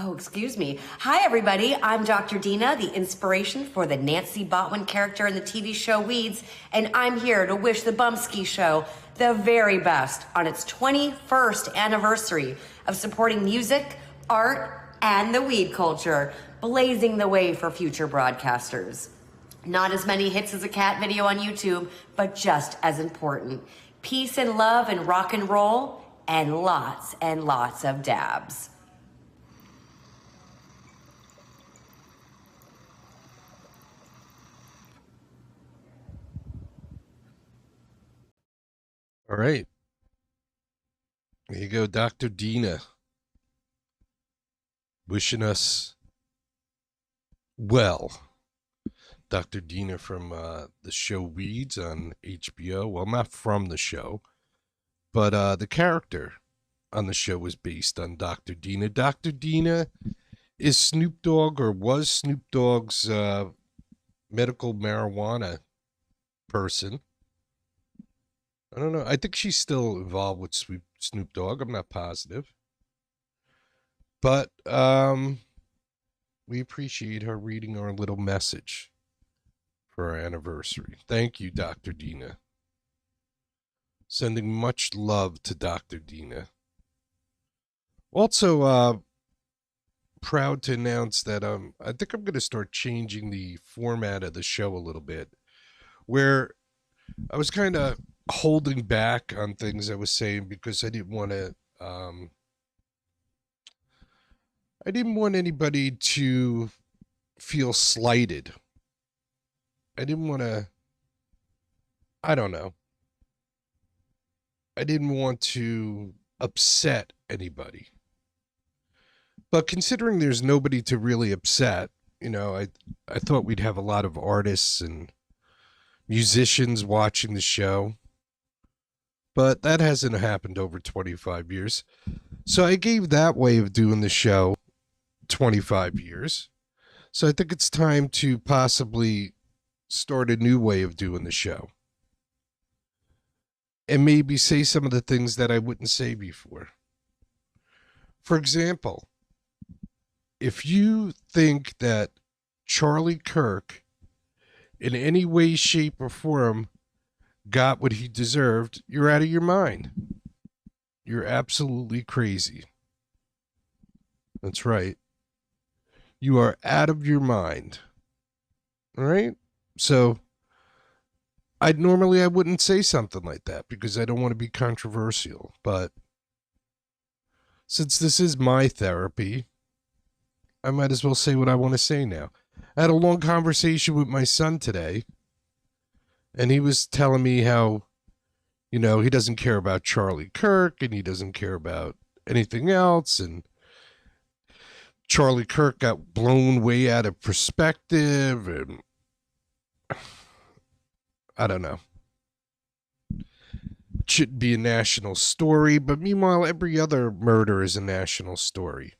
Oh, excuse me. Hi, everybody. I'm Dr. Dina, the inspiration for the Nancy Botwin character in the TV show Weeds, and I'm here to wish the Bumpskey Show the very best on its 21st anniversary of supporting music, art, and the weed culture, blazing the way for future broadcasters. Not as many hits as a cat video on YouTube, but just as important. Peace and love and rock and roll, and lots of dabs. All right. There you go, Dr. Dina. Wishing us well. Dr. Dina from the show Weeds on HBO. Well, not from the show, but the character on the show was based on Dr. Dina. Dr. Dina is Snoop Dogg, or was Snoop Dogg's medical marijuana person. I don't know. I think she's still involved with Snoop Dogg. I'm not positive. But we appreciate her reading our little message for our anniversary. Thank you, Dr. Dina. Sending much love to Dr. Dina. Also, proud to announce that I think I'm going to start changing the format of the show a little bit, where I was kind of holding back on things I was saying because I didn't want anybody to feel slighted. I didn't want to, I don't know. I didn't want to upset anybody. But considering there's nobody to really upset, I thought we'd have a lot of artists and musicians watching the show. But that hasn't happened over 25 years. So I gave that way of doing the show 25 years. So I think it's time to possibly start a new way of doing the show. And maybe say some of the things that I wouldn't say before. For example, if you think that Charlie Kirk in any way, shape, or form got what he deserved, you're out of your mind. You're absolutely crazy. That's right. You are out of your mind. All right? So, I wouldn't say something like that because I don't want to be controversial. But since this is my therapy, I might as well say what I want to say now. I had a long conversation with my son today. And he was telling me how, he doesn't care about Charlie Kirk and he doesn't care about anything else. And Charlie Kirk got blown way out of perspective. And I don't know. It shouldn't be a national story. But meanwhile, every other murder is a national story.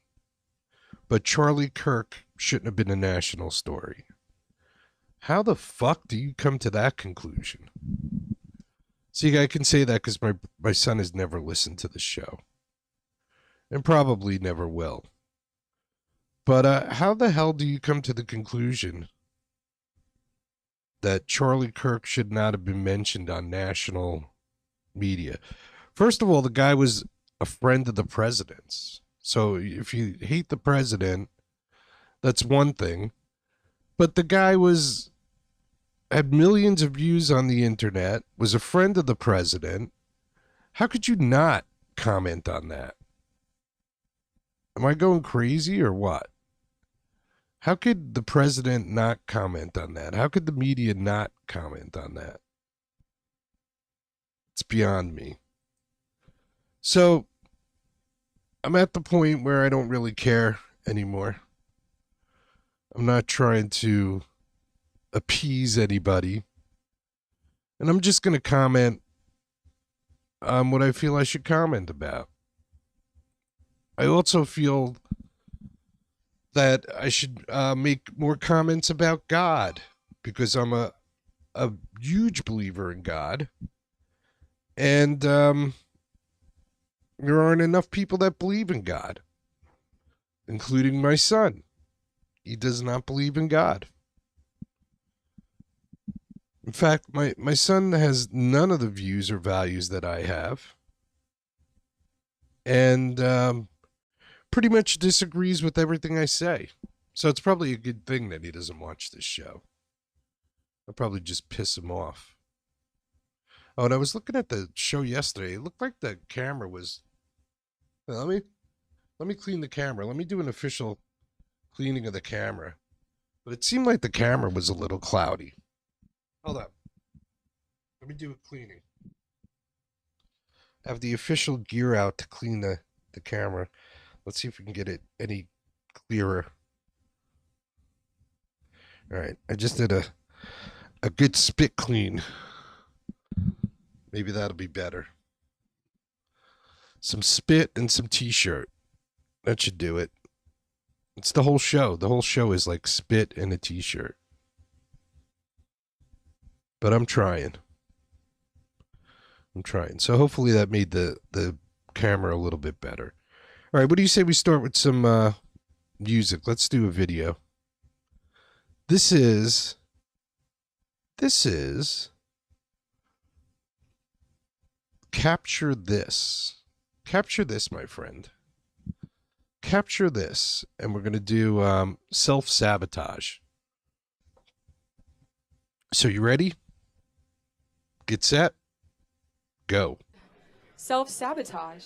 But Charlie Kirk shouldn't have been a national story. How the fuck do you come to that conclusion? See, I can say that because my son has never listened to the show. And probably never will. But how the hell do you come to the conclusion that Charlie Kirk should not have been mentioned on national media? First of all, the guy was a friend of the president's. So if you hate the president, that's one thing. But the guy had millions of views on the internet, was a friend of the president. How could you not comment on that? Am I going crazy or what? How could the president not comment on that? How could the media not comment on that? It's beyond me. So, I'm at the point where I don't really care anymore. I'm not trying to appease anybody. And I'm just going to comment on what I feel I should comment about. I also feel that I should make more comments about God because I'm a huge believer in God. And there aren't enough people that believe in God. including my son. He does not believe in God. In fact, my son has none of the views or values that I have. And pretty much disagrees with everything I say. So it's probably a good thing that he doesn't watch this show. I'll probably just piss him off. Oh, and I was looking at the show yesterday. It looked like the camera was... Let me clean the camera. Let me do an official cleaning of the camera. But it seemed like the camera was a little cloudy. Hold up. Let me do a cleaning. I have the official gear out to clean the camera. Let's see if we can get it any clearer. All right. I just did a good spit clean. Maybe that'll be better. Some spit and some t-shirt. That should do it. It's the whole show. The whole show is like spit and a t-shirt. But I'm trying. So hopefully that made the camera a little bit better. All right, what do you say we start with some music? Let's do a video. This is Capture This. Capture This, my friend. Capture This. And we're going to do self-sabotage. So you ready? Get set. Go. Self-sabotage.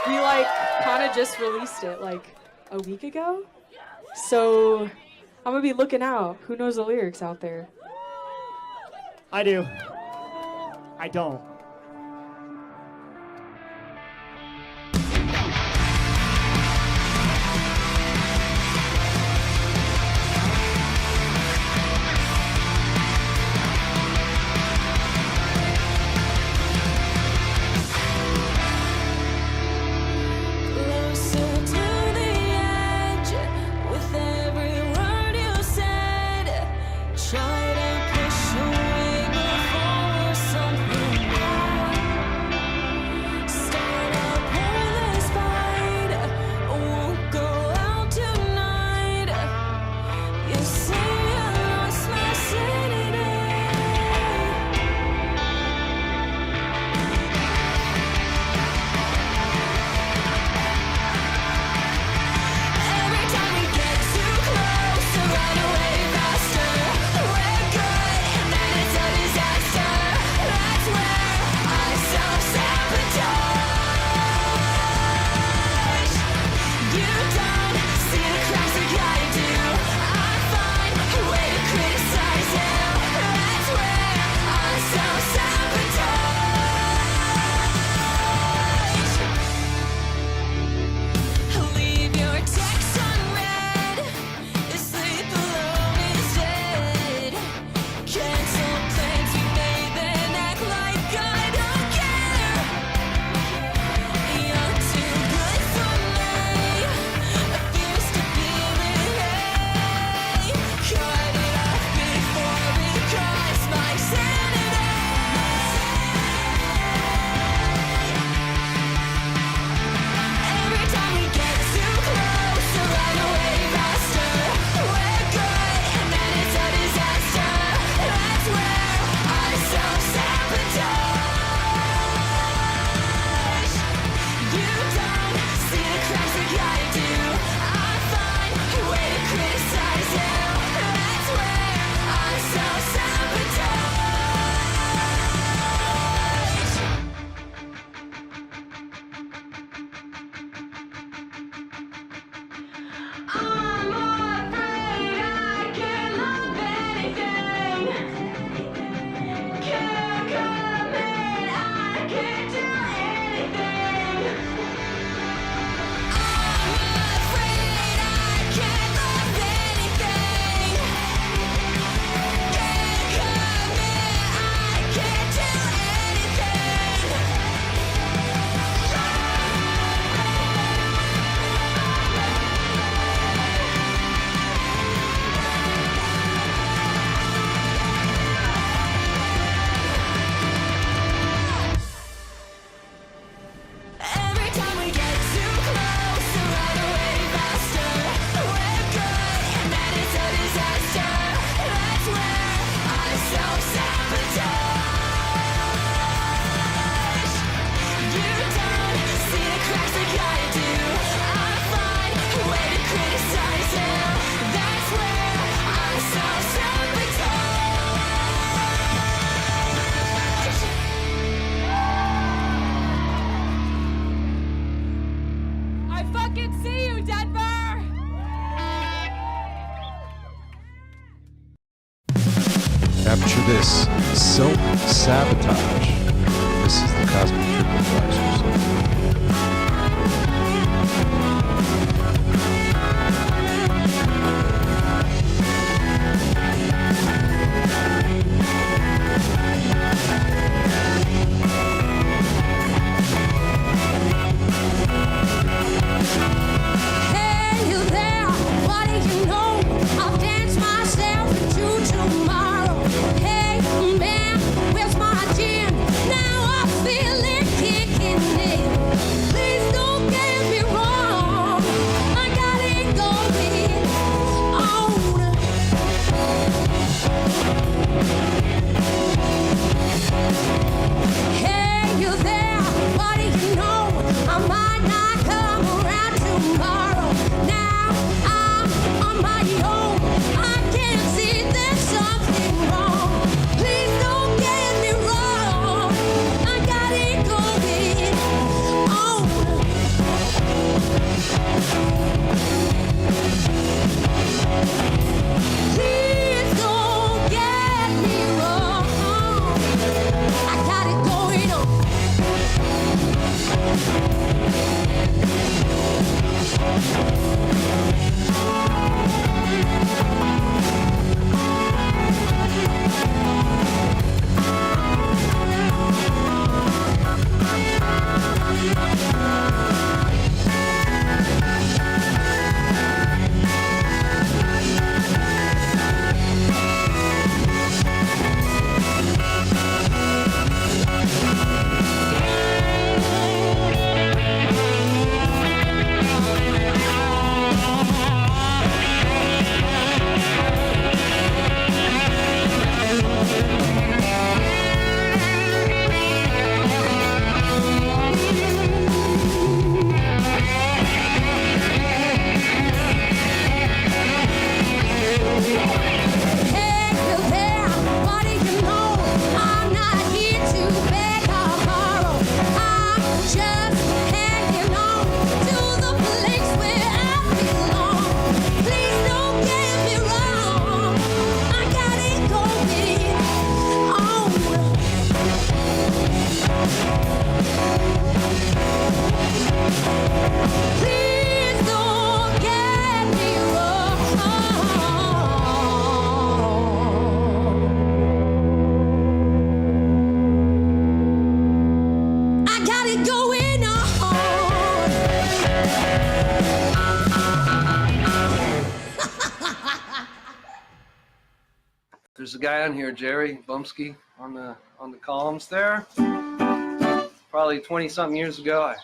We kind of just released it a week ago. So I'm going to be looking out. Who knows the lyrics out there? I do. I don't. Try to push away before something can see you, Denver! Capture this. Self-sabotage. This is the Cosmic TripAdvisors. Hey, you there? What do you know? I'll dance myself into tomorrow. Hey, man, where's my gin? Now I feel it kicking in. Please don't get me wrong. I got it going on. Hey, you there? What do you know? I might not come around tomorrow. Now I'm on my own. I can see there's something wrong. Please don't get me wrong. I got it going on. Please don't get me wrong. I got it going on. Hey, you there? What do you know? I'm not here to beg or borrow. I'm just hanging on to the place where I belong. Please don't get me wrong. I got it going on. Please don't get me wrong. I got it going on. There's a guy on here, Jerry Bumpskey, on the columns there. Probably 20-something years ago, I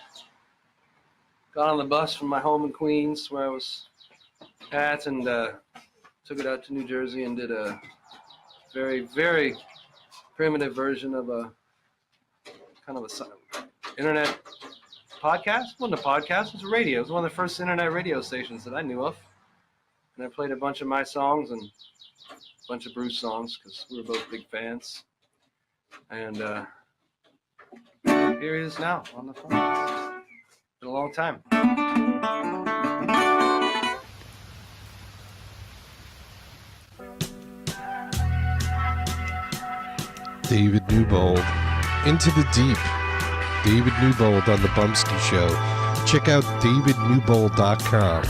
got on the bus from my home in Queens, where I was at, and took it out to New Jersey and did a very, very primitive version of a kind of a internet podcast. It wasn't a podcast, it was a radio. It was one of the first internet radio stations that I knew of. And I played a bunch of my songs and a bunch of Bruce songs because we were both big fans. And here he is now on the phone. It's been a long time. David Newbold. Into the Deep. David Newbold on the Bumpskey Show. Check out davidnewbold.com.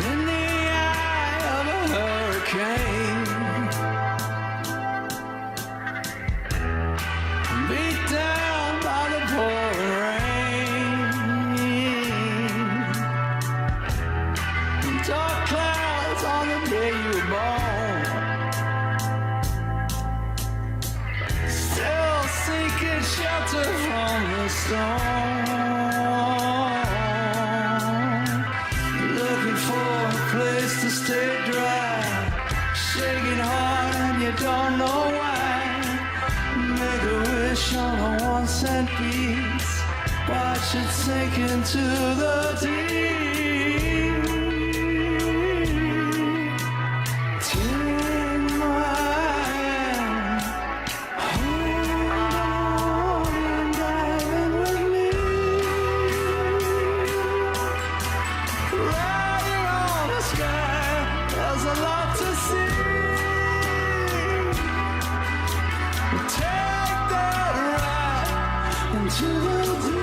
In the eye of a hurricane, beat down by the pouring rain, dark clouds on the day you were born, still seeking shelter from the storm, looking for a place to stay dry, shaking hard and you don't know why. Make a wish on a 1-cent piece, watch it sink into the deep. Take my hand, to see. Take that ride into the deep.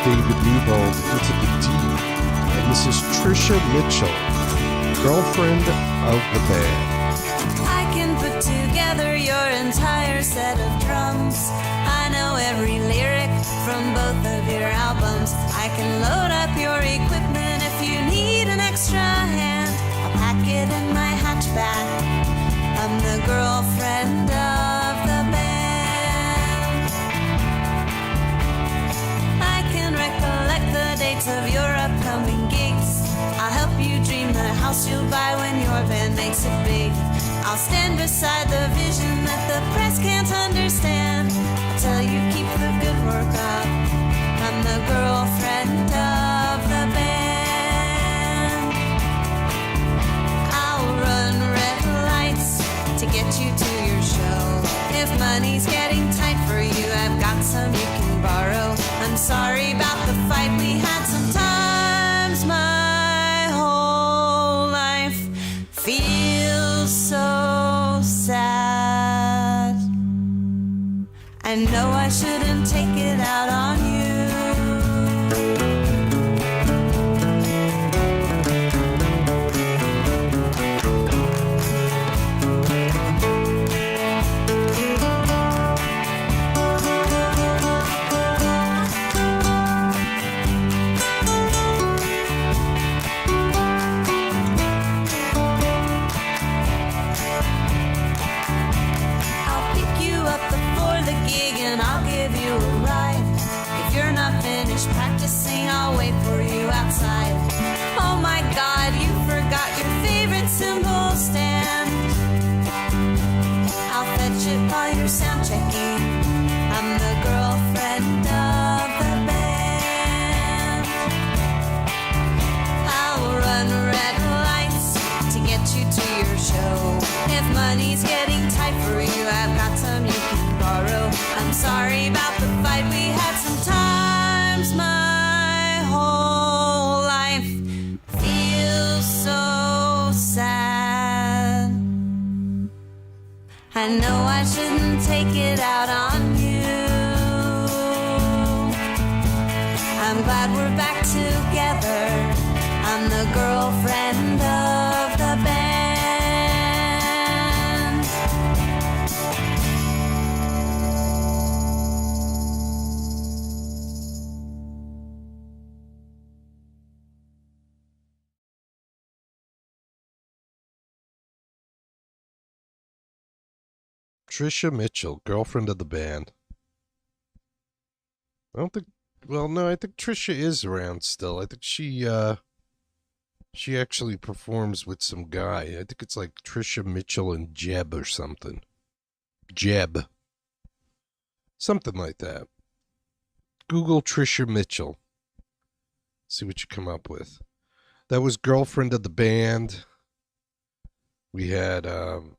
David Newbold into the deep. And this is Trisha Mitchell, girlfriend of the band. I can put together your entire set of drums. I know every lyric from both of your albums. I can load up your equipment if you need an extra hand. I'll pack it in my hatchback. I'm the girlfriend of the band. I can recollect the dates of your upcoming gigs. I'll help you dream the house you'll buy when your band makes it big. I'll stand beside the vision that the press can't understand. I'll tell you keep money's getting tight for you, I've got some you can borrow. I'm sorry about the fight we had. Sometimes my whole life feels so sad. I know I shouldn't take it out on you. I'll pick you up before the gig and I'll give you a ride. If you're not finished practicing, I'll wait for you outside. Oh my God, you forgot your favorite cymbal stand. I'll fetch it while you're sound checking. I'm the girlfriend of the band. I'll run red lights to get you to your show. If money's getting tight for you, I've got some you can borrow. I'm sorry about the fight we had. Sometimes my whole life feels so sad. I know I shouldn't take it out on you. I'm glad we're back together. I'm the girlfriend of the band. Trisha Mitchell, girlfriend of the band. I don't think. Well, no, I think Trisha is around still. I think she actually performs with some guy. I think it's like Trisha Mitchell and Jeb or something. Jeb. Something like that. Google Trisha Mitchell. See what you come up with. That was girlfriend of the band. We had, who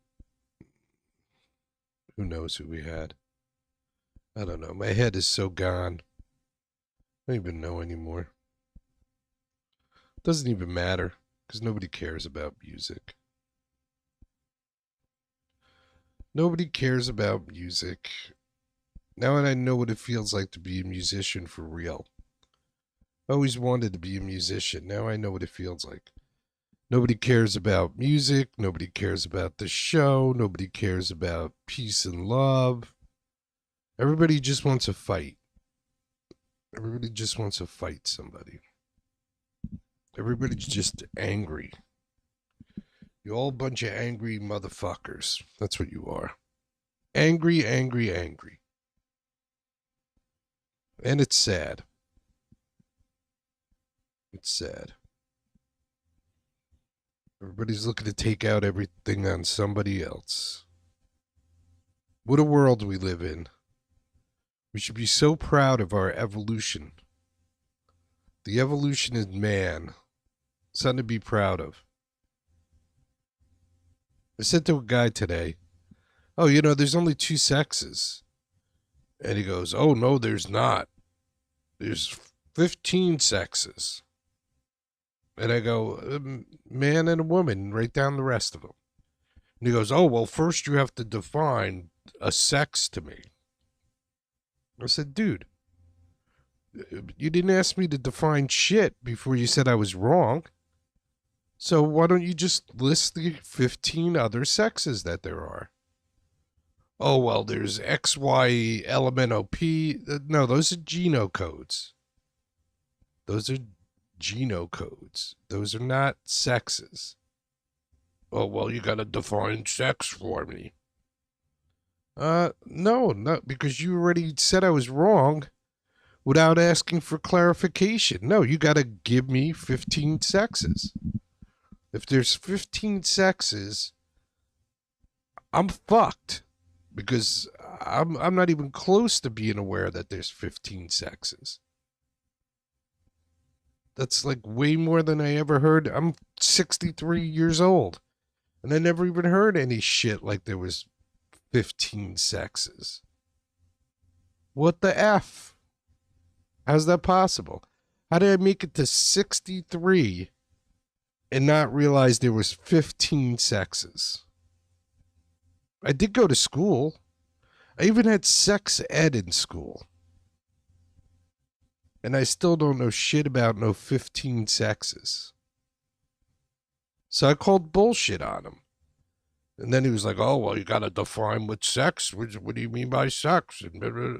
knows who we had? I don't know. My head is so gone. I don't even know anymore. Doesn't even matter, because nobody cares about music. Nobody cares about music. Now that I know what it feels like to be a musician for real. I always wanted to be a musician. Now I know what it feels like. Nobody cares about music. Nobody cares about the show. Nobody cares about peace and love. Everybody just wants to fight. Everybody just wants to fight somebody. Everybody's just angry. You're all a bunch of angry motherfuckers. That's what you are. Angry, angry, angry. And it's sad. It's sad. Everybody's looking to take out everything on somebody else. What a world we live in. We should be so proud of our evolution. The evolution is man. Something to be proud of. I said to a guy today, oh, you know, there's only two sexes. And he goes, oh, no, there's not. There's 15 sexes. And I go, man and a woman, write down the rest of them. And he goes, oh, well, first you have to define a sex to me. I said, dude, you didn't ask me to define shit before you said I was wrong. So why don't you just list the 15 other sexes that there are? Oh, well, there's X, Y, elemental P. No, those are genocodes. Those are genocodes. Those are not sexes. Oh, well, you got to define sex for me. No, because you already said I was wrong without asking for clarification. No, you got to give me 15 sexes. If there's 15 sexes, I'm fucked because I'm not even close to being aware that there's 15 sexes. That's like way more than I ever heard. I'm 63 years old, and I never even heard any shit like there was 15 sexes. What the F? How's that possible? How did I make it to 63 and not realize there was 15 sexes? I did go to school. I even had sex ed in school. And I still don't know shit about no 15 sexes. So I called bullshit on him. And then he was like, oh, well, you got to define what sex. What do you mean by sex? And blah, blah, blah.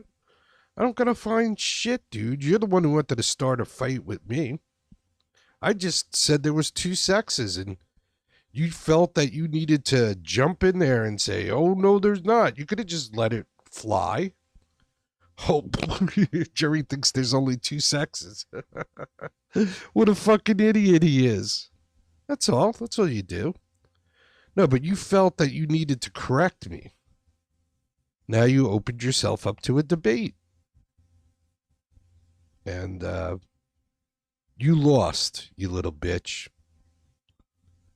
I don't got to find shit, dude. You're the one who wanted to start a fight with me. I just said there was 2 sexes, and you felt that you needed to jump in there and say, oh, no, there's not. You could have just let it fly. Oh, Jerry thinks there's only 2 sexes. What a fucking idiot he is. That's all. That's all you do. No, but you felt that you needed to correct me. Now you opened yourself up to a debate. And you lost, you little bitch.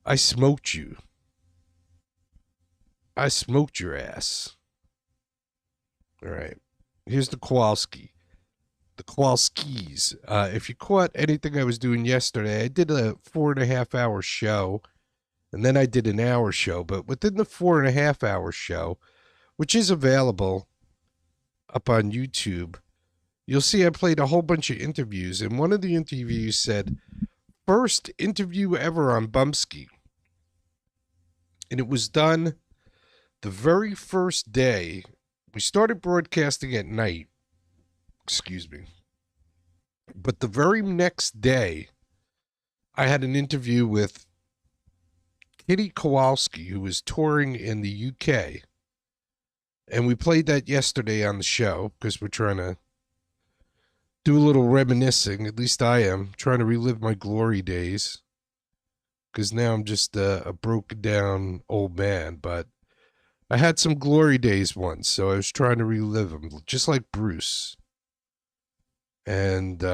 I smoked you. I smoked your ass. All right. Here's the Kowalski. The Kowalskis. If you caught anything I was doing yesterday, I did a 4.5-hour show. And then I did an hour show. But within the 4.5-hour show, which is available up on YouTube, you'll see I played a whole bunch of interviews. And one of the interviews said, first interview ever on Bumpskey. And it was done the very first day. We started broadcasting at night. Excuse me. But the very next day, I had an interview with Kitty Kowalski, who was touring in the UK. And we played that yesterday on the show because we're trying to do a little reminiscing. At least I am. Trying to relive my glory days. Because now I'm just a broken down old man. But I had some glory days once, so I was trying to relive them, just like Bruce. And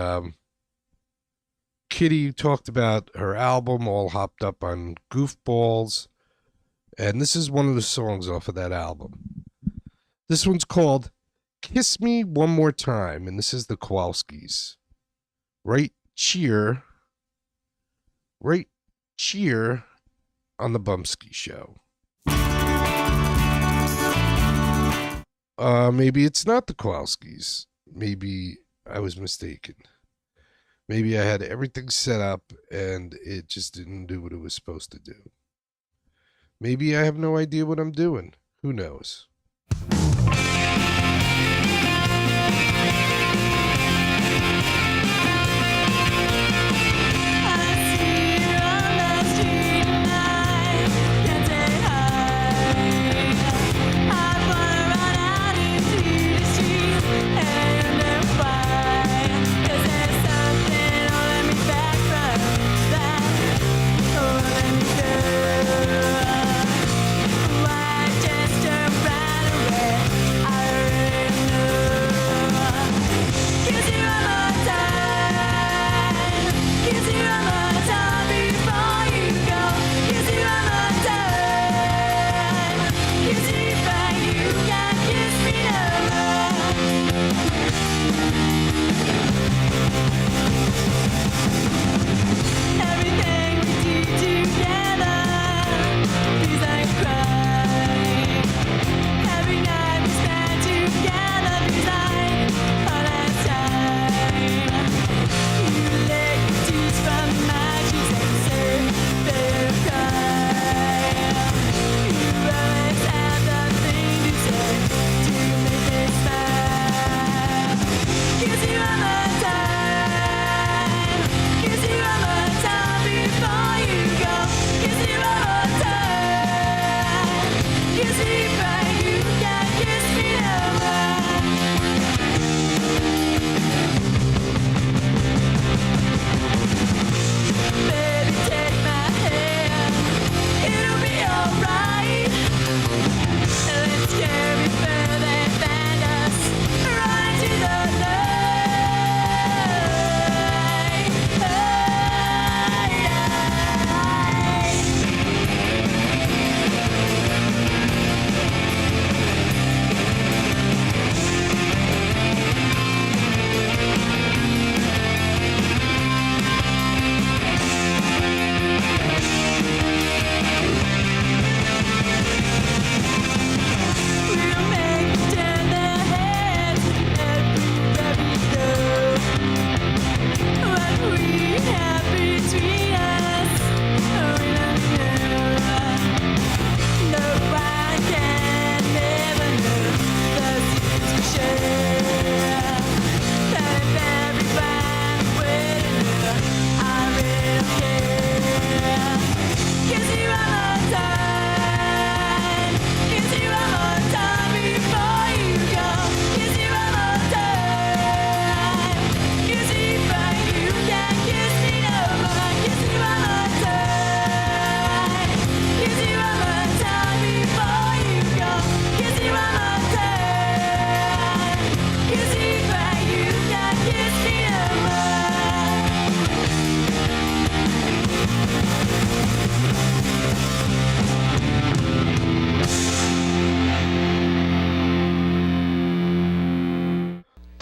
Kitty talked about her album, all hopped up on Goofballs. And this is one of the songs off of that album. This one's called Kiss Me One More Time, and this is the Kowalskis. Right cheer on the Bumpskey Show. Maybe it's not the Kowalskis. Maybe I was mistaken. Maybe I had everything set up and it just didn't do what it was supposed to do. Maybe I have no idea what I'm doing. Who knows? Just a right away.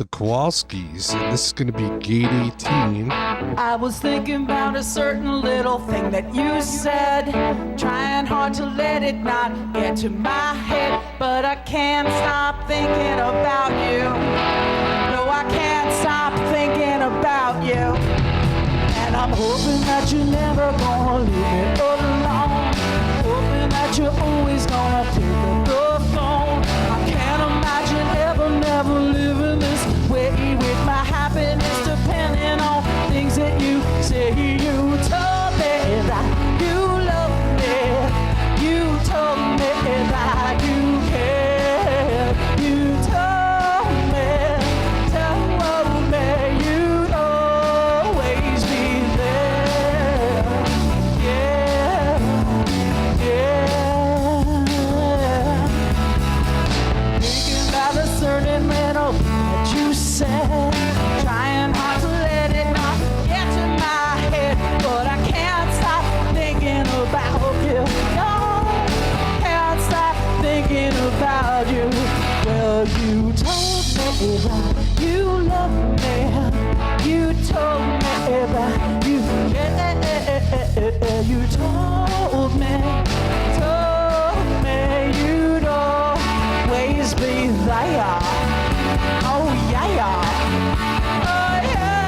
the Kowalskis, and this is going to be Gate 18. I was thinking about a certain little thing that you said, trying hard to let it not get to my head, but I can't stop thinking about you. No, I can't stop thinking about you. And I'm hoping that you're never gonna leave me alone, hoping that you're always gonna pick up the phone. I can't imagine ever, never living this way with my happiness depending on things that you say. You told me that you love me, you told me that you care, you told me you'd always be there. Yeah, yeah. Thinking about a certain little that you said, trying hard to let it not get to my head, but I can't stop thinking about you. No, can't stop thinking about you. Well, you told me that you love me, you told me that you care, you told me you'd always be there. Oh yeah, yeah. Oh yeah,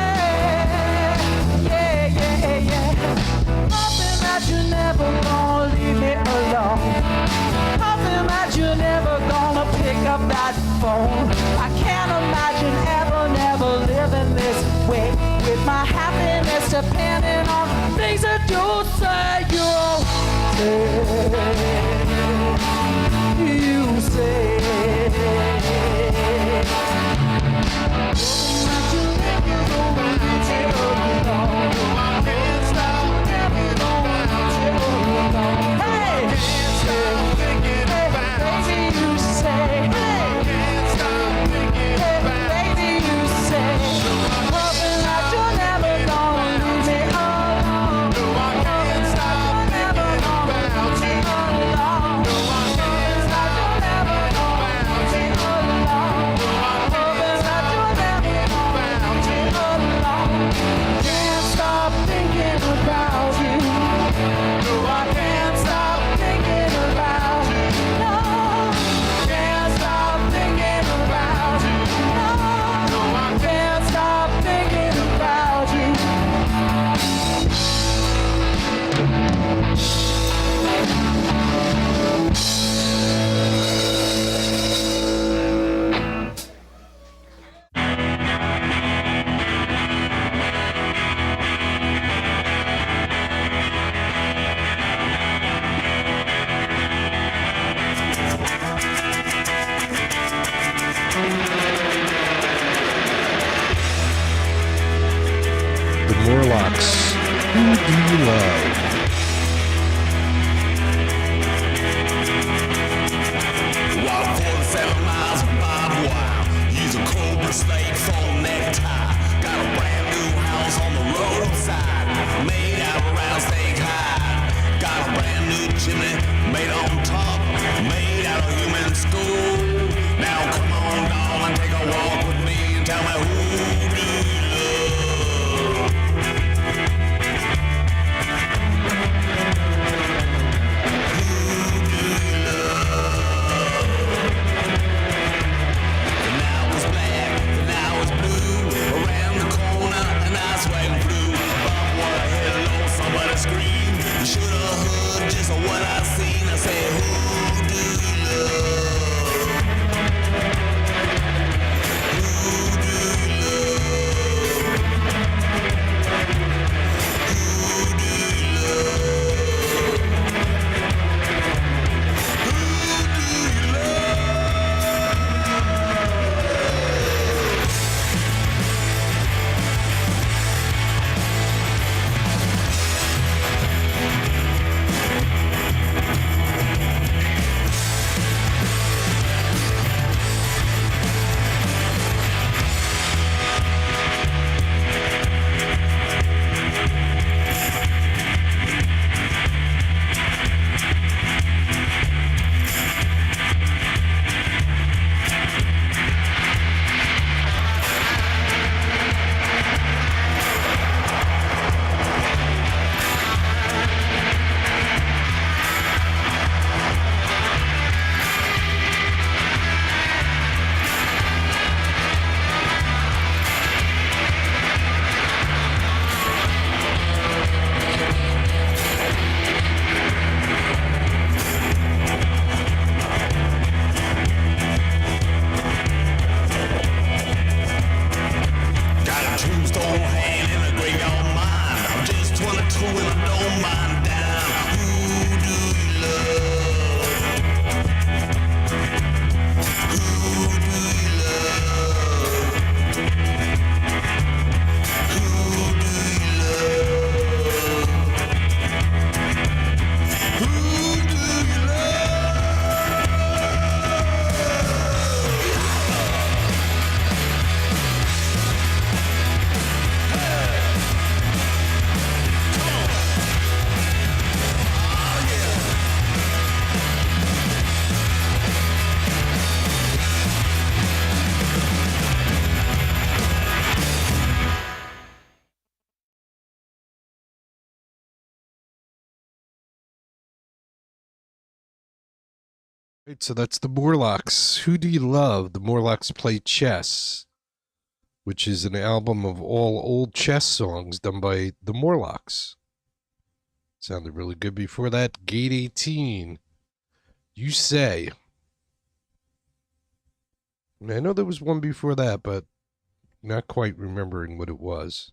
yeah, yeah, yeah. Hoping that you're never gonna leave me alone, hoping that you're never gonna pick up that phone. I can't imagine ever, never living this way with my happiness depending on things that you say. You say. The Morlocks. Who do you love? Walk 47 miles of barbed wire. Use a Cobra Slate full necktie. Got a brand new house on the roadside, made out of rattlesnake hide. Got a brand new chimney made on top, made out of human skull. Now come on, darling, take a walk with me and tell me who do you love? tombstone hand in a graveyard mine. I'm just 22 and I don't mind dying. Who do you love? Who do you love? Who do you love? Who do you Right, so that's the Morlocks. Who Do You Love? The Morlocks Play Chess, which is an album of all old chess songs done by the Morlocks. Sounded really good. Before that, Gate 18. You Say. I know there was one before that, but not quite remembering what it was.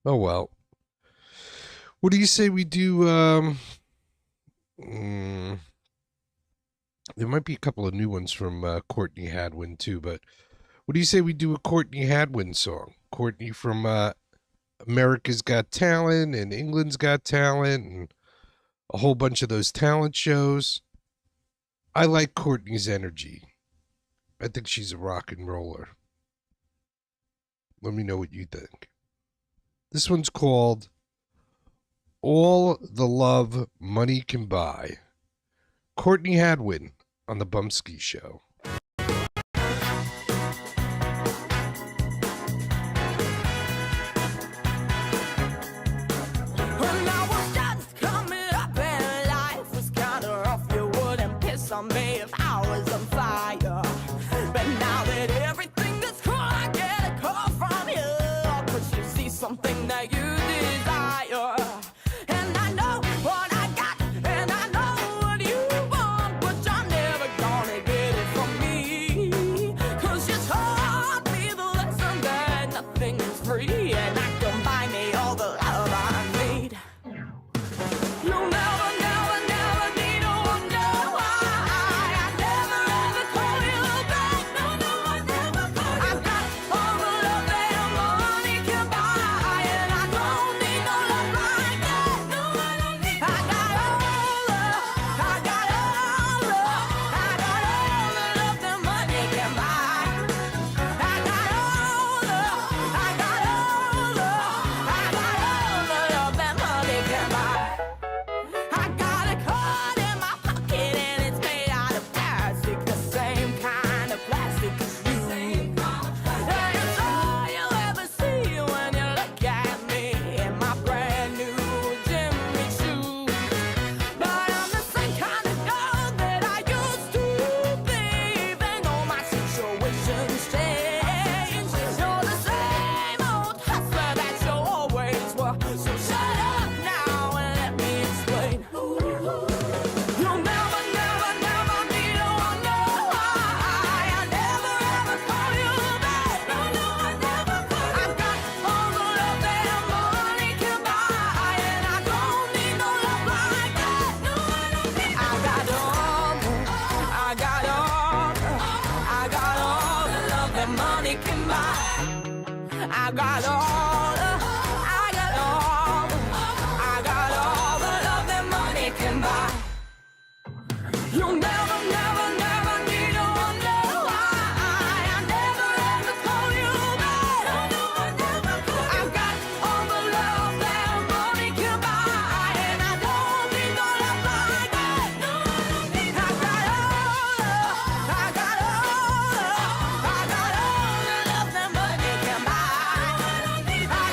Oh well. What do you say we do? There might be a couple of new ones from Courtney Hadwin too, but what do you say we do a Courtney Hadwin song? Courtney from America's Got Talent and England's Got Talent and a whole bunch of those talent shows. I like Courtney's energy. I think she's a rock and roller. Let me know what you think. This one's called All the Love Money Can Buy. Courtney Hadwin on the Bumpskey Show. When I was just coming up and life was kinda rough, you wouldn't piss on me if I was on fire. But now that everything is cool, I get a call from you, 'cause you see something that you desire. And I know what I got, and I know what you want, but you're never gonna get it from me. 'Cause you taught me the lesson that nothing is free, and I can buy me all the love I need. You'll never, never, never need to wonder why I never ever call you back. No, no, I never call you back. I got all the love that money can buy, and I don't need no love like that. No, I don't need. I got all the love, I got all the love, I got all the love that money can buy. I got all the love, I got all the love, I got all the love that money can buy. I got a card in my pocket and it's made out of plastic, the same kind of plastic as you. And it's all you'll ever see when you look at me in my brand new Jimmy shoes. But I'm the same kind of girl that I used to be, even though my situation's changed. You're the same old hustler that you always were. So shut up now and let me explain. You'll never, never, never need to wonder why I never ever call you back. No, no, I never call you. I got all the love that money can buy, and I don't need no love like that. No, I don't need. I got all the love that money can buy. I got all the love that money can buy. You'll never, never, never need to wonder why I never ever call you back. No, no, I never call you. I got all the love that money can buy, and I don't need no love like that. No, I don't need. I got all the love that money can buy. I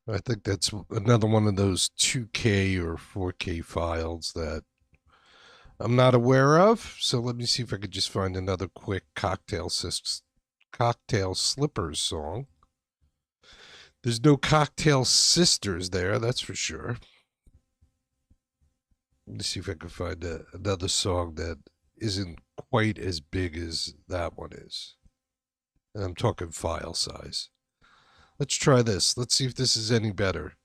I think that's another one of those 2K or 4K files that I'm not aware of. So let me see if I could just find another quick Cocktail Slippers song. There's no Cocktail Sisters there, that's for sure. Let me see if I can find another song that isn't quite as big as that one is. And I'm talking file size. Let's try this. Let's see if this is any better.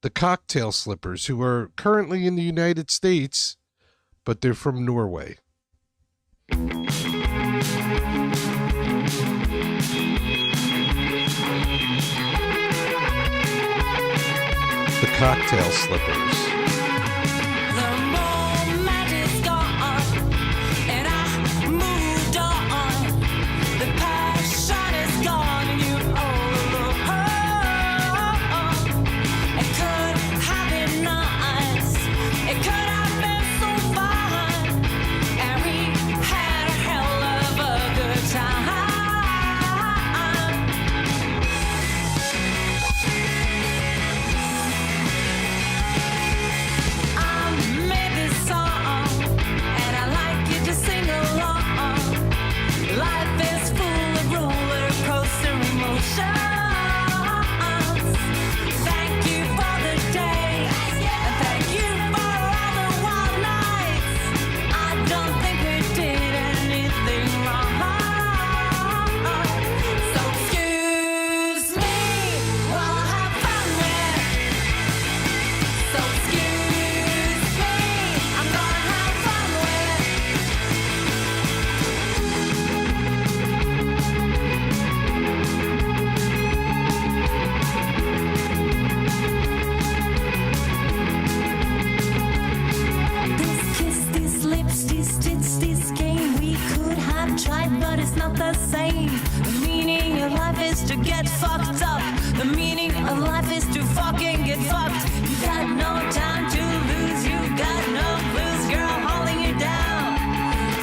The Cocktail Slippers, who are currently in the United States, but they're from Norway. The Cocktail Slippers. The moment is gone, and I moved on. The passion is gone, and you're all alone. It could have been nice. It could have been so fun, and we had a hell of a good time. I made this song, and I like you to sing along. Life is full of roller coaster emotions. Thank you for the day, and thank you for all the wild nights. I don't think we did anything wrong. So excuse me while I have fun with. So excuse me, I'm gonna have fun with. This kiss, these lips, these tits, this game we could have tried, but it's not the same. The meaning of life is to get fucked up. The meaning of life is to fucking get fucked. You got no time to lose, you got no clues, girl holding you down.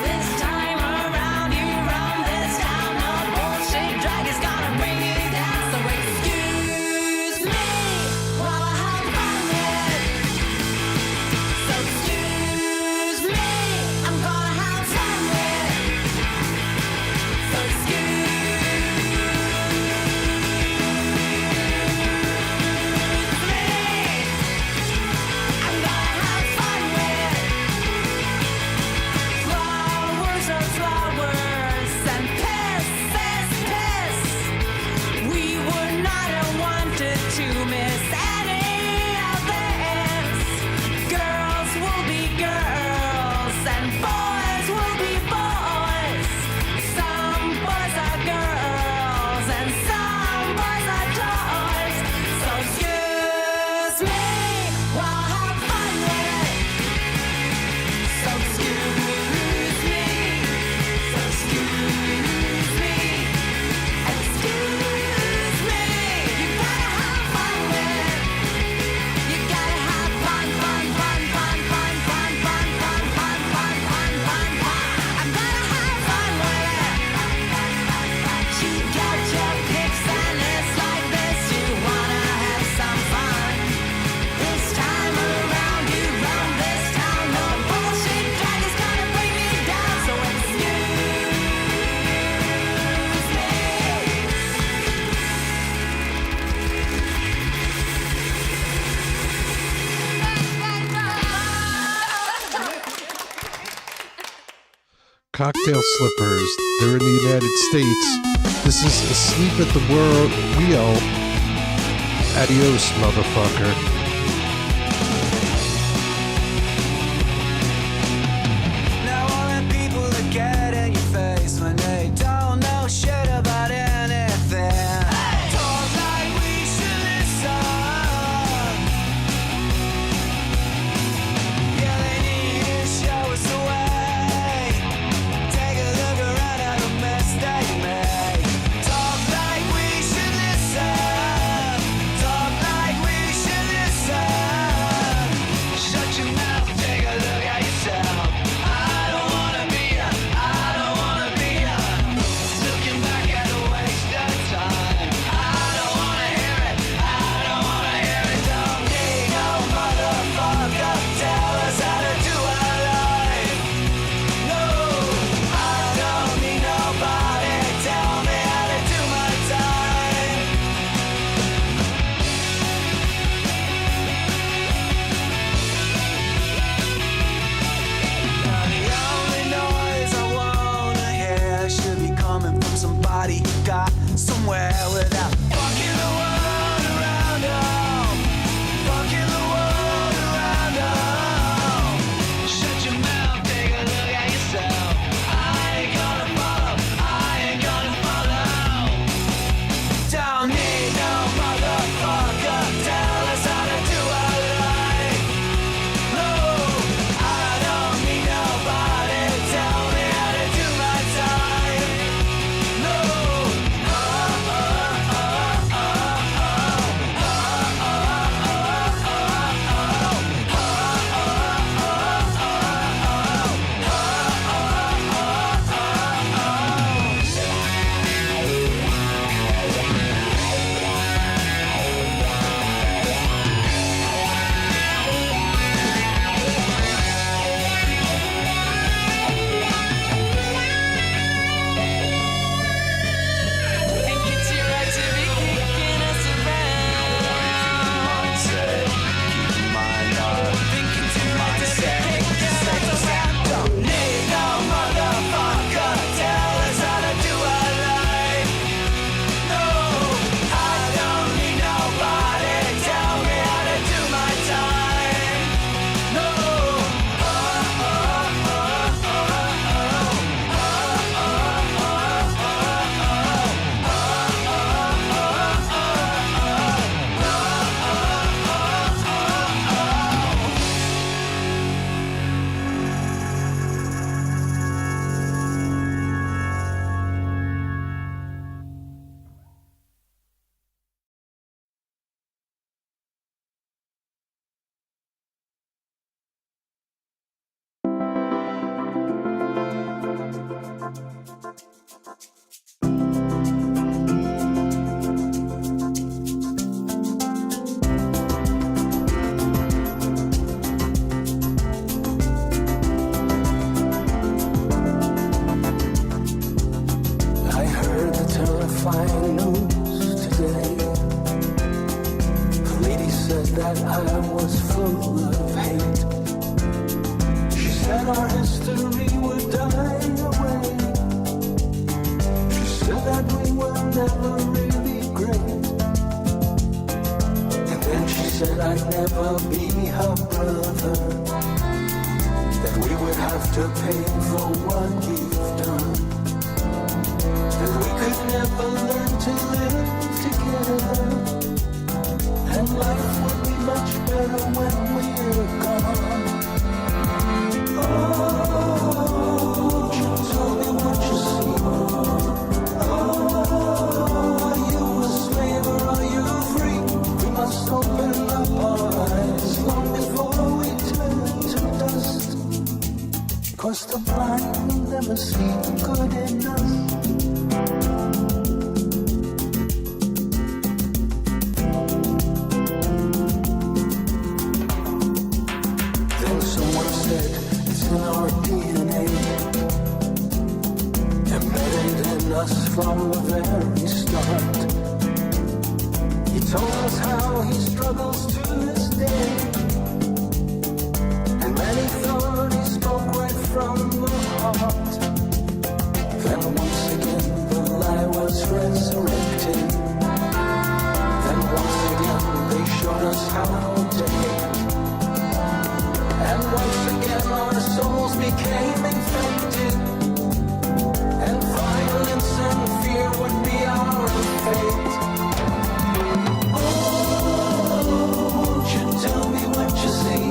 This time around, you run this town. No bullshit drag is gonna bring you down. So excuse me while I have fun with. So excuse me, I'm gonna have fun with. So excuse me, I'm gonna have fun with. Flowers are flowers and piss is piss. We would not have wanted to miss any of this. Girls will be girls and boys will be boys. Some boys are girls and some boys are toys. So excuse me while I have fun with. So excuse me. So excuse me. Excuse me. You gotta have fun with. You gotta have fun, fun, fun, fun, fun, fun, fun, fun, fun, fun, fun, fun, fun. I'm gonna have fun with it. You got your kicks and it's like this. You wanna have some fun. This time around, you run this town. No bullshit drag is gonna bring you down. So excuse me. Cocktail Slippers. They're in the United States. This is Asleep at the Wheel. Adios, motherfucker. Now all the people that get in your face when they don't know shit about anything. Talk like we should listen. Yeah, they need to show us the way. Take a look around at the mess they make. Talk like we should listen. Talk like we should listen. terrifying news today. The lady said that I was full of hate. She said our history would die away. She said that we were never really great. And then she said I'd never be her brother, that we would have to pay for what we've done, that we could never learn to live together, and life would be much better when we're gone. Oh, you tell me what you see. Oh, are you a slave or are you free? We must open up our eyes long before we turn to dust, 'cause the blind will never see the good in us. Then someone said it's in our DNA, embedded in us from the very start. He told us how he struggles to this day, and many thought he spoke right from the heart. Then once again the lie was resurrected. Then once again they showed us how to hate. And once again our souls became infected, and violence and fear would be our fate. Oh, won't you tell me what you see?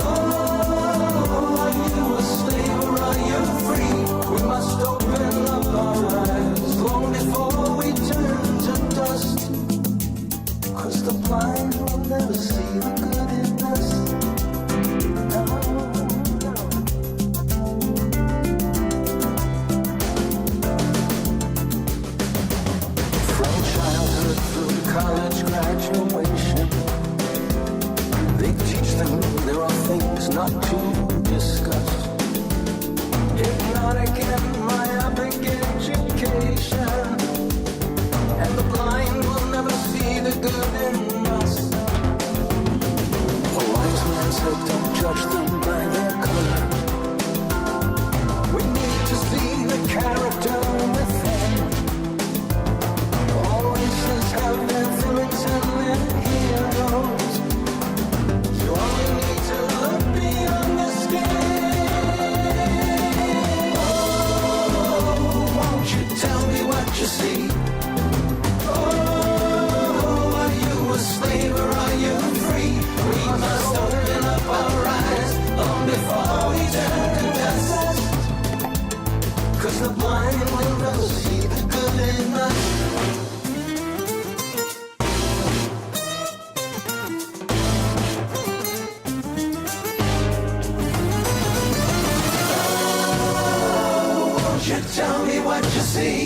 Oh, are you a slave or are you free? We must open up our eyes long before we turn to dust, 'cause the blind will never see the good in us. No, no. From childhood through college graduation, they teach them there are things not to discuss. Hypnotic and myopic education, and the blind will never see the good in us. A wise man said don't judge them by their color. We need to see the character within. All races have their villains and their heroes. You only need to look beyond the skin. Oh, won't you tell me what you see? Oh, are you a slave or are you free? We must open up our eyes long before we turn to dust, 'cause the blind will never see the good in us. Won't you tell me what you see?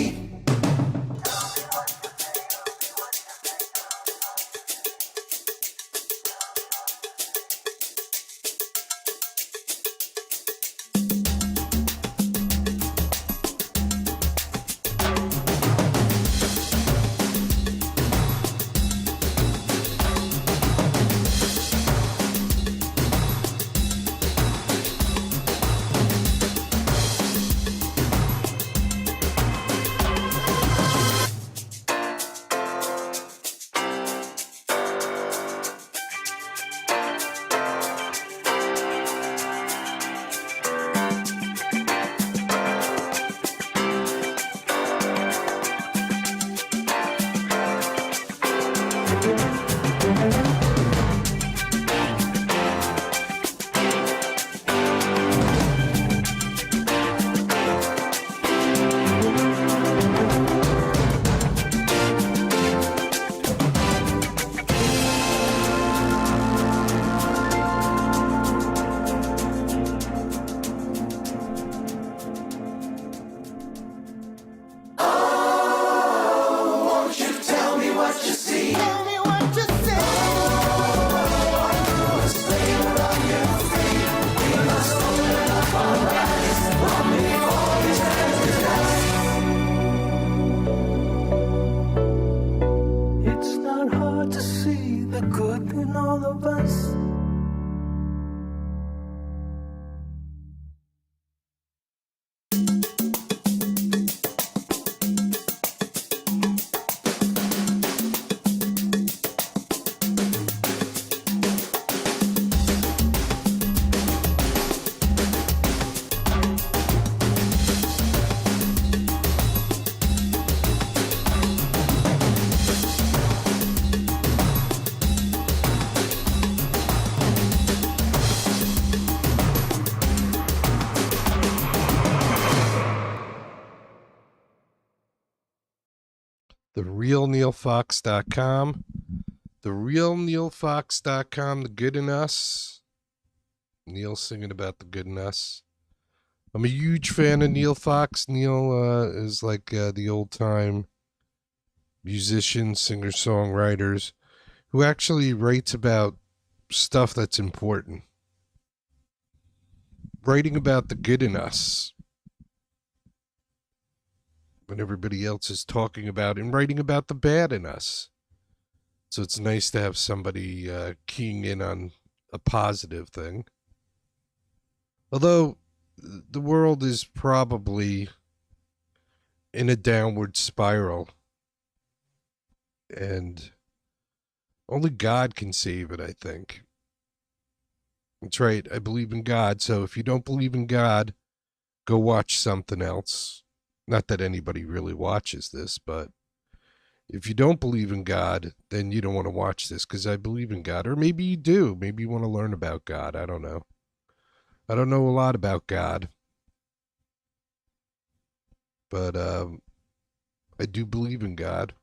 TheRealNeilFox.com. TheRealNeilFox.com. The Good in Us. Neil singing about the good in us. I'm a huge fan of Neil Fox. Neil is like the old-time musician, singer-songwriters who actually writes about stuff that's important. Writing about the good in us when everybody else is talking about and writing about the bad in us. So it's nice to have somebody keying in on a positive thing. Although the world is probably in a downward spiral, and only God can save it, I think. That's right, I believe in God, so if you don't believe in God, go watch something else. Not that anybody really watches this, but if you don't believe in God, then you don't want to watch this, because I believe in God. Or maybe you do. Maybe you want to learn about God. I don't know. I don't know a lot about God, but I do believe in God.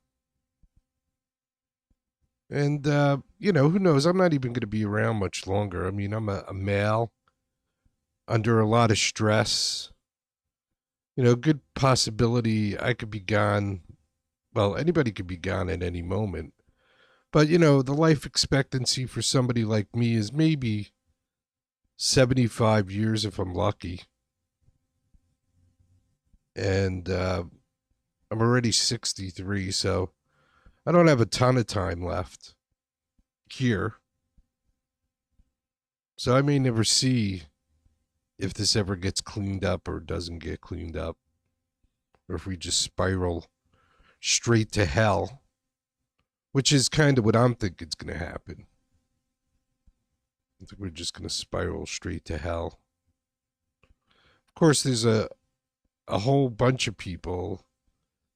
And, who knows? I'm not even going to be around much longer. I mean, I'm a male under a lot of stress. Good possibility I could be gone. Well, anybody could be gone at any moment. But, the life expectancy for somebody like me is maybe 75 years if I'm lucky. And I'm already 63, so I don't have a ton of time left here. So I may never see if this ever gets cleaned up or doesn't get cleaned up, or if we just spiral straight to hell, which is kind of what I'm thinking is going to happen. I think we're just going to spiral straight to hell. Of course, there's a whole bunch of people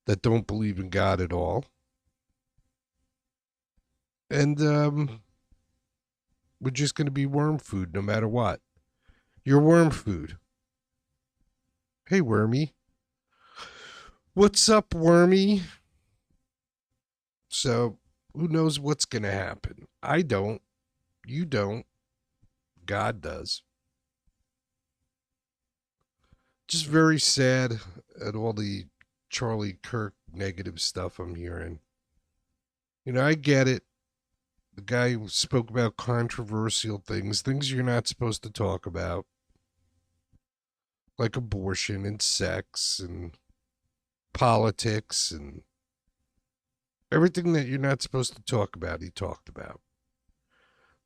that don't believe in God at all. And we're just going to be worm food no matter what. You're worm food. Hey, Wormy. What's up, Wormy? So, who knows what's going to happen? I don't. You don't. God does. Just very sad at all the Charlie Kirk negative stuff I'm hearing. I get it. The guy who spoke about controversial things you're not supposed to talk about, like abortion and sex and politics and everything that you're not supposed to talk about, he talked about.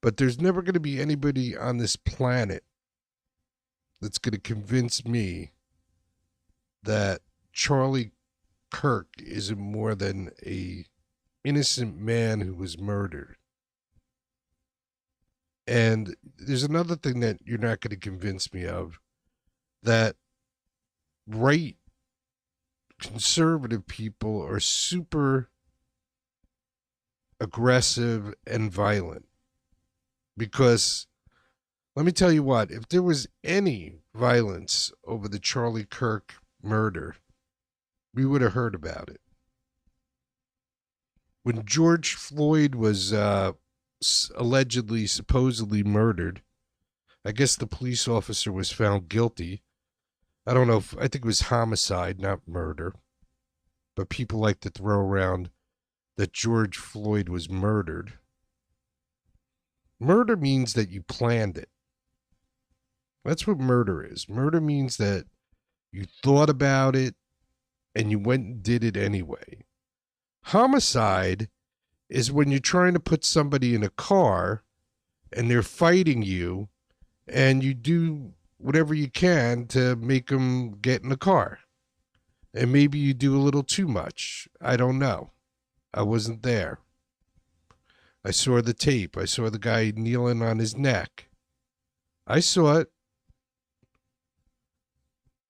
But there's never going to be anybody on this planet that's going to convince me that Charlie Kirk isn't more than a innocent man who was murdered. And there's another thing that you're not going to convince me of, that right conservative people are super aggressive and violent. Because, let me tell you what, if there was any violence over the Charlie Kirk murder, we would have heard about it. When George Floyd was supposedly murdered, I guess the police officer was found guilty. I don't know I think it was homicide, not murder. But people like to throw around that George Floyd was murdered. Murder means that you planned it. That's what murder is. Murder means that you thought about it and you went and did it anyway. Homicide is when you're trying to put somebody in a car and they're fighting you and you do whatever you can to make them get in the car. And maybe you do a little too much. I don't know. I wasn't there. I saw the tape. I saw the guy kneeling on his neck. I saw it.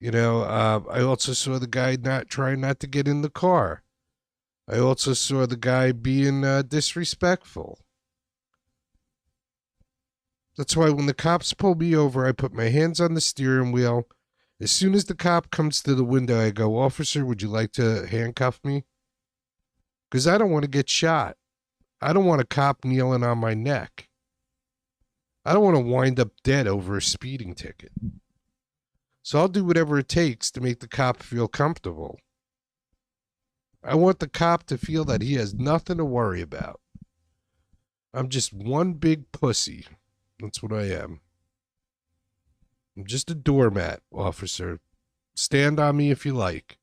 I also saw the guy trying not to get in the car. I also saw the guy being disrespectful. That's why when the cops pull me over, I put my hands on the steering wheel. As soon as the cop comes to the window, I go, "Officer, would you like to handcuff me?" because I don't want to get shot. I don't want a cop kneeling on my neck. I don't want to wind up dead over a speeding ticket. So I'll do whatever it takes to make the cop feel comfortable. I want the cop to feel that he has nothing to worry about. I'm just one big pussy. That's what I am. I'm just a doormat, officer. Stand on me if you like.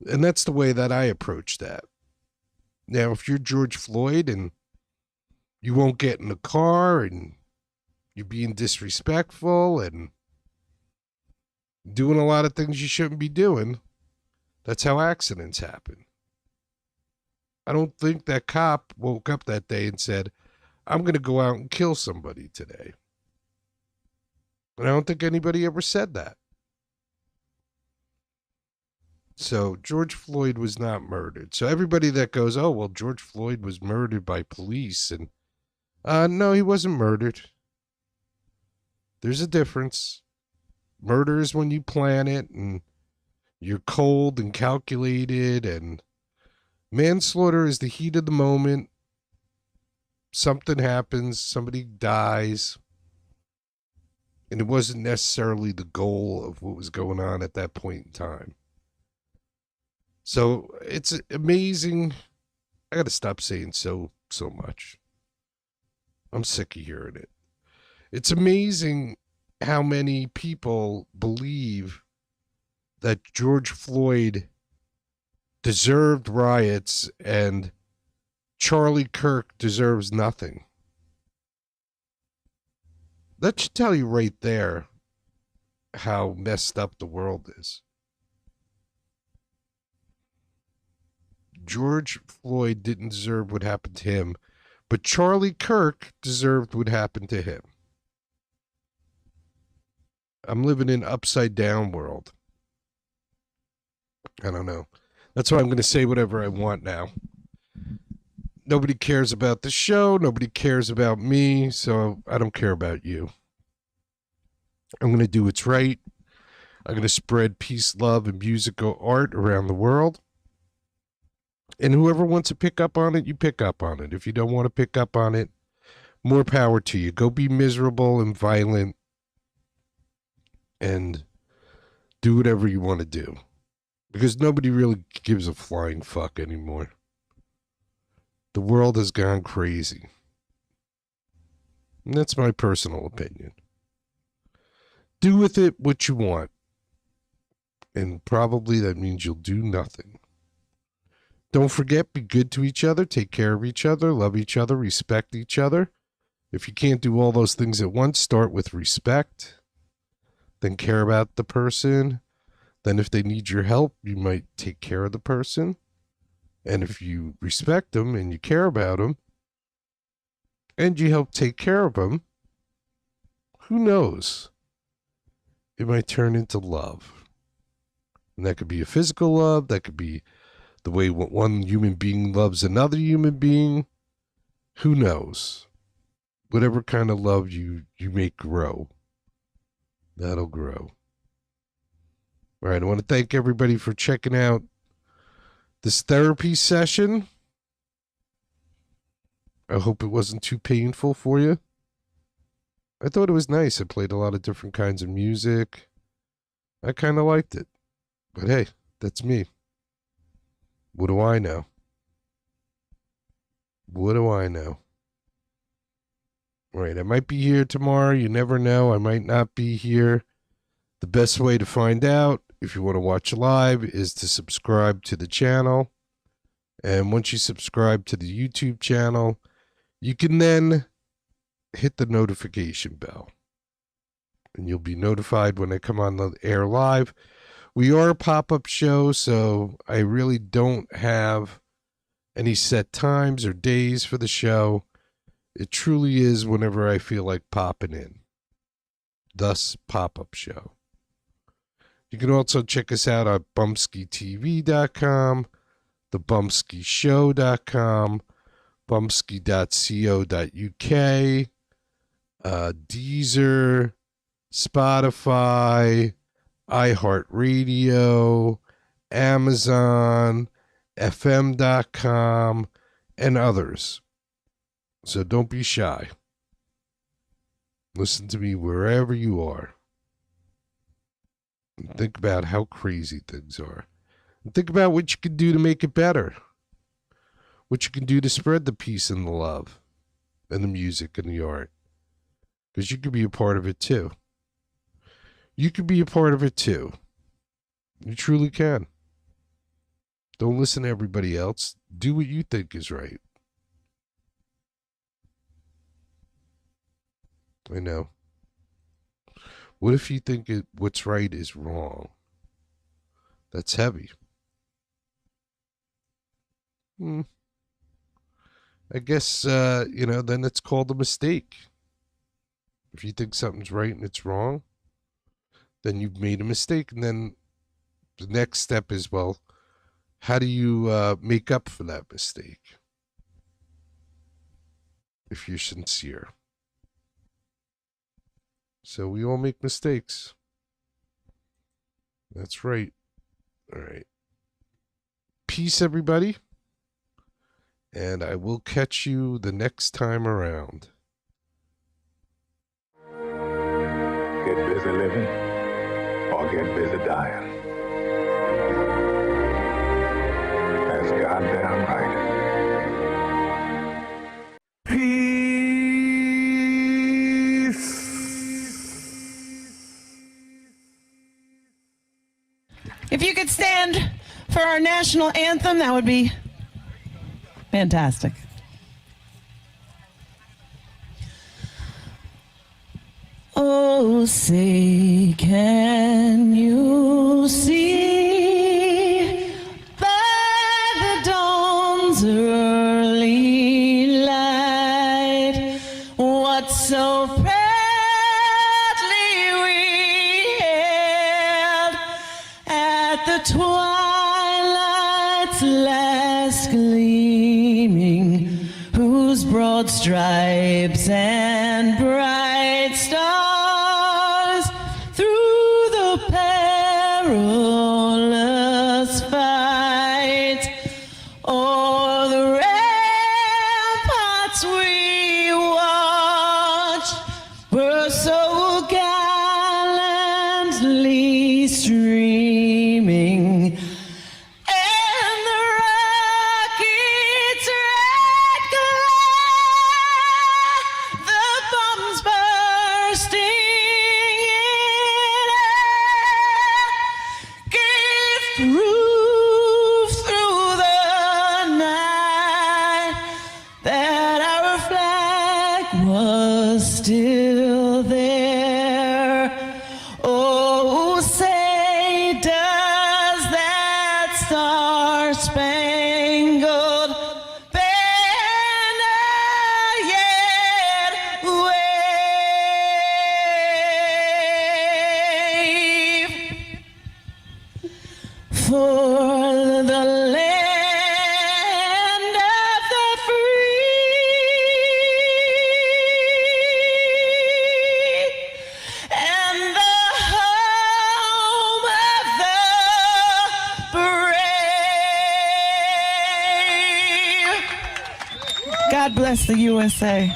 And that's the way that I approach that. Now, if you're George Floyd and you won't get in the car and you're being disrespectful and doing a lot of things you shouldn't be doing, that's how accidents happen. I don't think that cop woke up that day and said, I'm going to go out and kill somebody today. And I don't think anybody ever said that. So George Floyd was not murdered. So everybody that goes, oh, well, George Floyd was murdered by police. And no, he wasn't murdered. There's a difference. Murder is when you plan it and you're cold and calculated, and manslaughter is the heat of the moment. Something happens, somebody dies, and it wasn't necessarily the goal of what was going on at that point in time. So it's amazing. I got to stop saying so much. I'm sick of hearing it. It's amazing how many people believe that George Floyd deserved riots and Charlie Kirk deserves nothing. That should tell you right there how messed up the world is. George Floyd didn't deserve what happened to him, but Charlie Kirk deserved what happened to him. I'm living in an upside down world. I don't know. That's why I'm going to say whatever I want now. Nobody cares about the show. Nobody cares about me. So I don't care about you. I'm going to do what's right. I'm going to spread peace, love, and musical art around the world. And whoever wants to pick up on it, you pick up on it. If you don't want to pick up on it, more power to you. Go be miserable and violent and do whatever you want to do. Because nobody really gives a flying fuck anymore. The world has gone crazy. And that's my personal opinion. Do with it what you want. And probably that means you'll do nothing. Don't forget, be good to each other, take care of each other, love each other, respect each other. If you can't do all those things at once, start with respect. Then care about the person. Then if they need your help, you might take care of the person. And if you respect them and you care about them, and you help take care of them, who knows? It might turn into love. And that could be a physical love. That could be the way one human being loves another human being. Who knows? Whatever kind of love you make grow, that'll grow. All right, I want to thank everybody for checking out this therapy session. I hope it wasn't too painful for you. I thought it was nice. I played a lot of different kinds of music. I kind of liked it. But hey, that's me. What do I know? What do I know? All right, I might be here tomorrow. You never know. I might not be here. The best way to find out, if you want to watch live, is to subscribe to the channel. And once you subscribe to the YouTube channel, you can then hit the notification bell. And you'll be notified when I come on the air live. We are a pop-up show, so I really don't have any set times or days for the show. It truly is whenever I feel like popping in. Thus, pop-up show. You can also check us out at bumpskeytv.com, thebumpskeyshow.com, bumpskey.co.uk, Deezer, Spotify, iHeartRadio, Amazon, FM.com, and others. So don't be shy. Listen to me wherever you are. And think about how crazy things are. And think about what you can do to make it better. What you can do to spread the peace and the love and the music and the art. Because you can be a part of it too. You can be a part of it too. You truly can. Don't listen to everybody else. Do what you think is right. I know. What if you think what's right is wrong? That's heavy. I guess, then it's called a mistake. If you think something's right and it's wrong, then you've made a mistake. And then the next step is, well, how do you make up for that mistake? If you're sincere. So we all make mistakes. That's right. All right. Peace, everybody. And I will catch you the next time around. Get busy living or get busy dying. That's goddamn right. Peace. If you could stand for our national anthem, that would be fantastic. Oh, say, can you see by the dawn's early light what so proudly we hailed at the twilight's last gleaming, whose broad stripes and bright stars through the perilous fight o'er the ramparts we watched were so gallantly streaming. And the rocket's red glare, the bombs bursting in air, gave proof through the night that our flag was still there. Oh, say, does that star-spangled banner yet wave for the land of the free and the home of the brave? God bless the USA.